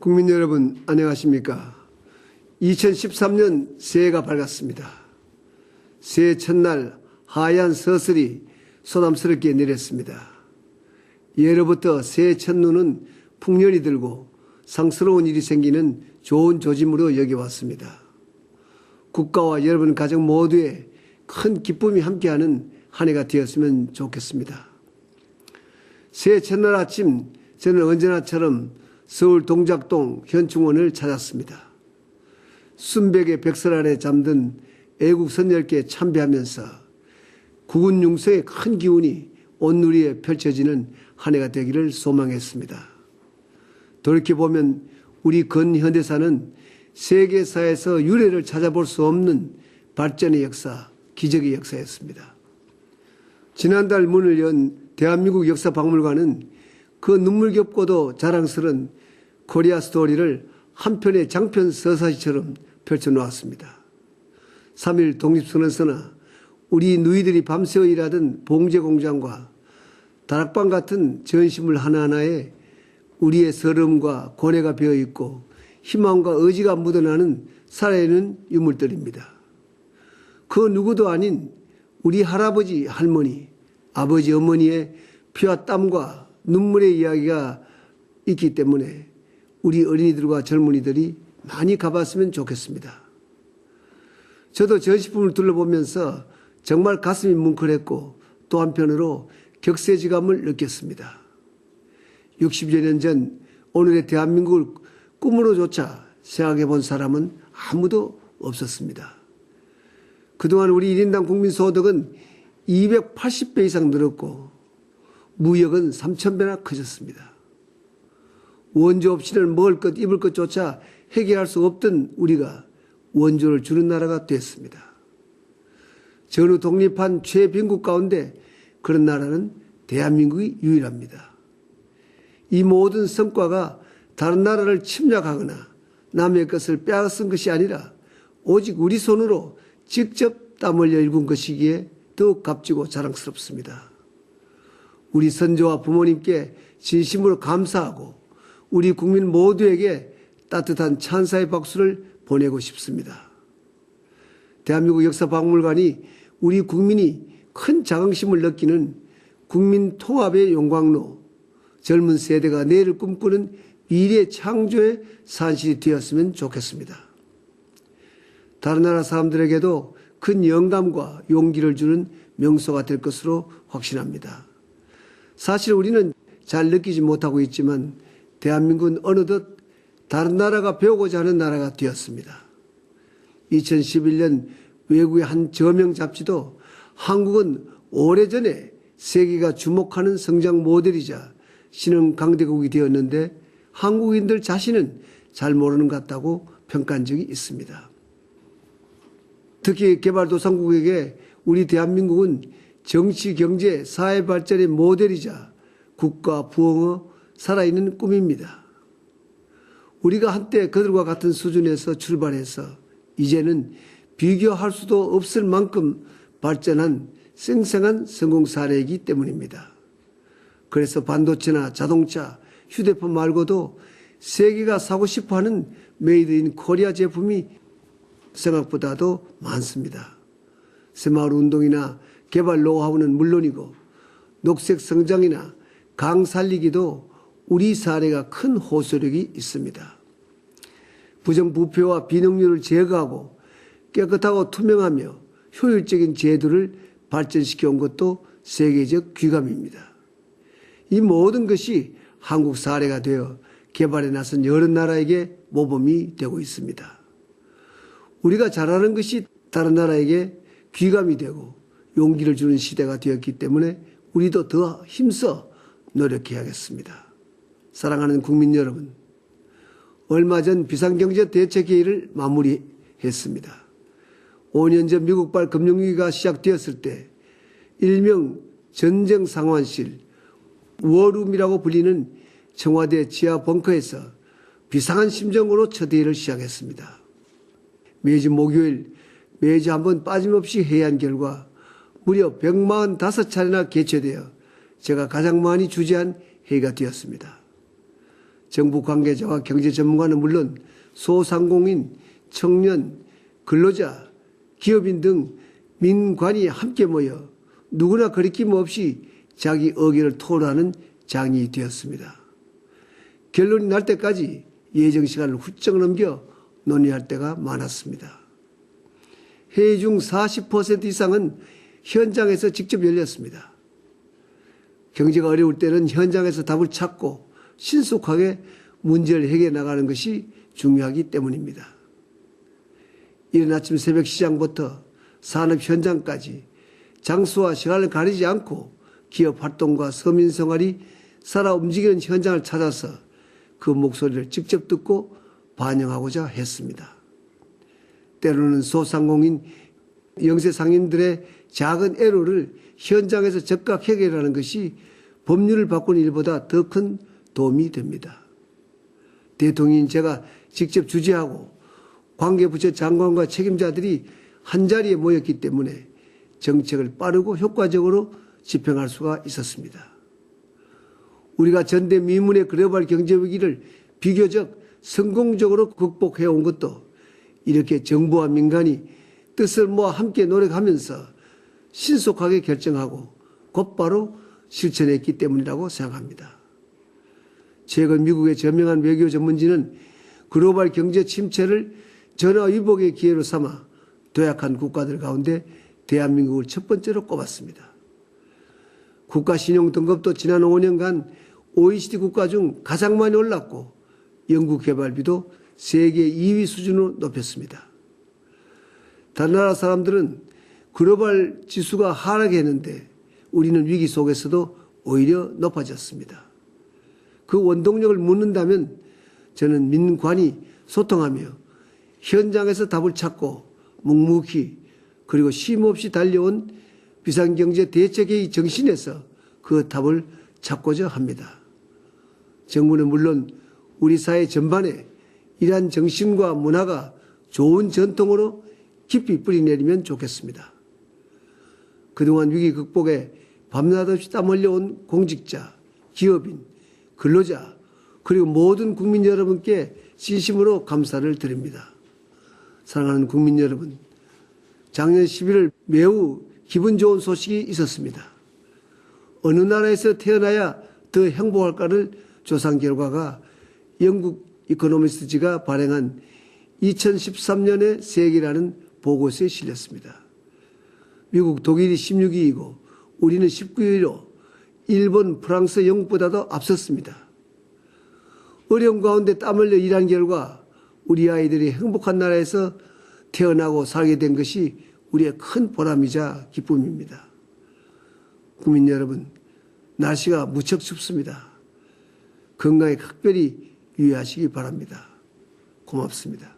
국민 여러분 안녕하십니까. 2013년 새해가 밝았습니다. 새해 첫날 하얀 서슬이 소담스럽게 내렸습니다. 예로부터 새해 첫눈은 풍년이 들고 상스러운 일이 생기는 좋은 조짐으로 여겨왔습니다. 국가와 여러분 가정 모두에 큰 기쁨이 함께하는 한 해가 되었으면 좋겠습니다. 새해 첫날 아침 저는 언제나처럼 서울 동작동 현충원을 찾았습니다. 순백의 백설 아래 잠든 애국 선열께 참배하면서 국군 융성의 큰 기운이 온누리에 펼쳐지는 한 해가 되기를 소망했습니다. 돌이켜보면 우리 근현대사는 세계사에서 유례를 찾아볼 수 없는 발전의 역사, 기적의 역사였습니다. 지난달 문을 연 대한민국 역사박물관은 그 눈물겹고도 자랑스러운 코리아 스토리를 한 편의 장편 서사시처럼 펼쳐놓았습니다. 3.1 독립선언서나 우리 누이들이 밤새워 일하던 봉제공장과 다락방 같은 전시물 하나하나에 우리의 서름과 고뇌가 배어있고 희망과 의지가 묻어나는 살아있는 유물들입니다. 그 누구도 아닌 우리 할아버지, 할머니, 아버지, 어머니의 피와 땀과 눈물의 이야기가 있기 때문에 우리 어린이들과 젊은이들이 많이 가봤으면 좋겠습니다. 저도 전시품을 둘러보면서 정말 가슴이 뭉클했고 또 한편으로 격세지감을 느꼈습니다. 60여 년 전 오늘의 대한민국을 꿈으로조차 생각해 본 사람은 아무도 없었습니다. 그동안 우리 1인당 국민소득은 280배 이상 늘었고 무역은 3,000배나 커졌습니다. 원조 없이는 먹을 것, 입을 것조차 해결할 수 없던 우리가 원조를 주는 나라가 됐습니다. 전후 독립한 최빈국 가운데 그런 나라는 대한민국이 유일합니다. 이 모든 성과가 다른 나라를 침략하거나 남의 것을 빼앗은 것이 아니라 오직 우리 손으로 직접 땀 흘려 일군 것이기에 더욱 값지고 자랑스럽습니다. 우리 선조와 부모님께 진심으로 감사하고 우리 국민 모두에게 따뜻한 찬사의 박수를 보내고 싶습니다. 대한민국 역사박물관이 우리 국민이 큰 자긍심을 느끼는 국민 통합의 용광로, 젊은 세대가 내일을 꿈꾸는 미래 창조의 산실이 되었으면 좋겠습니다. 다른 나라 사람들에게도 큰 영감과 용기를 주는 명소가 될 것으로 확신합니다. 사실 우리는 잘 느끼지 못하고 있지만 대한민국은 어느덧 다른 나라가 배우고자 하는 나라가 되었습니다. 2011년 외국의 한 저명 잡지도 한국은 오래전에 세계가 주목하는 성장 모델이자 신흥 강대국이 되었는데 한국인들 자신은 잘 모르는 것 같다고 평가한 적이 있습니다. 특히 개발도상국에게 우리 대한민국은 정치, 경제, 사회 발전의 모델이자 국가 부흥의 살아있는 꿈입니다. 우리가 한때 그들과 같은 수준에서 출발해서 이제는 비교할 수도 없을 만큼 발전한 생생한 성공 사례이기 때문입니다. 그래서 반도체나 자동차, 휴대폰 말고도 세계가 사고 싶어하는 메이드 인 코리아 제품이 생각보다도 많습니다. 새마을 운동이나 개발 노하우는 물론이고 녹색 성장이나 강 살리기도 우리 사례가 큰 호소력이 있습니다. 부정부패와 비능률을 제거하고 깨끗하고 투명하며 효율적인 제도를 발전시켜 온 것도 세계적 귀감입니다. 이 모든 것이 한국 사례가 되어 개발에 나선 여러 나라에게 모범이 되고 있습니다. 우리가 잘하는 것이 다른 나라에게 귀감이 되고 용기를 주는 시대가 되었기 때문에 우리도 더 힘써 노력해야겠습니다. 사랑하는 국민 여러분, 얼마 전 비상경제대책회의를 마무리했습니다. 5년 전 미국발 금융위기가 시작되었을 때 일명 전쟁상황실, 워룸이라고 불리는 청와대 지하 벙커에서 비상한 심정으로 첫 회의를 시작했습니다. 매주 목요일 매주 한번 빠짐없이 회의한 결과 무려 145차례나 개최되어 제가 가장 많이 주재한 회의가 되었습니다. 정부 관계자와 경제 전문가는 물론 소상공인, 청년, 근로자, 기업인 등 민관이 함께 모여 누구나 거리낌 없이 자기 의견을 토론하는 장이 되었습니다. 결론이 날 때까지 예정 시간을 훌쩍 넘겨 논의할 때가 많았습니다. 회의 중 40% 이상은 현장에서 직접 열렸습니다. 경제가 어려울 때는 현장에서 답을 찾고 신속하게 문제를 해결해 나가는 것이 중요하기 때문입니다. 이른 아침 새벽 시장부터 산업 현장까지 장소와 시간을 가리지 않고 기업 활동과 서민 생활이 살아 움직이는 현장을 찾아서 그 목소리를 직접 듣고 반영하고자 했습니다. 때로는 소상공인, 영세상인들의 작은 애로를 현장에서 즉각 해결하는 것이 법률을 바꾸는 일보다 더 큰 도움이 됩니다. 대통령인 제가 직접 주재하고 관계부처 장관과 책임자들이 한자리에 모였기 때문에 정책을 빠르고 효과적으로 집행할 수가 있었습니다. 우리가 전대미문의 글로벌 경제 위기를 비교적 성공적으로 극복해온 것도 이렇게 정부와 민간이 뜻을 모아 함께 노력하면서 신속하게 결정하고 곧바로 실천했기 때문이라고 생각합니다. 최근 미국의 저명한 외교 전문지는 글로벌 경제 침체를 전화위복의 기회로 삼아 도약한 국가들 가운데 대한민국을 첫 번째로 꼽았습니다. 국가신용 등급도 지난 5년간 OECD 국가 중 가장 많이 올랐고 연구개발비도 세계 2위 수준으로 높였습니다. 다른 나라 사람들은 글로벌 지수가 하락했는데 우리는 위기 속에서도 오히려 높아졌습니다. 그 원동력을 묻는다면 저는 민관이 소통하며 현장에서 답을 찾고 묵묵히 그리고 쉼없이 달려온 비상경제 대책의 정신에서 그 답을 찾고자 합니다. 정부는 물론 우리 사회 전반에 이러한 정신과 문화가 좋은 전통으로 깊이 뿌리내리면 좋겠습니다. 그동안 위기 극복에 밤낮 없이 땀 흘려온 공직자, 기업인, 근로자 그리고 모든 국민 여러분께 진심으로 감사를 드립니다. 사랑하는 국민 여러분, 작년 11월 매우 기분 좋은 소식이 있었습니다. 어느 나라에서 태어나야 더 행복할까를 조사한 결과가 영국 이코노미스트지가 발행한 2013년의 세계라는 보고서에 실렸습니다. 미국, 독일이 16위이고 우리는 19위로 일본, 프랑스, 영국보다도 앞섰습니다. 어려움 가운데 땀 흘려 일한 결과 우리 아이들이 행복한 나라에서 태어나고 살게 된 것이 우리의 큰 보람이자 기쁨입니다. 국민 여러분, 날씨가 무척 춥습니다. 건강에 각별히 유의하시기 바랍니다. 고맙습니다.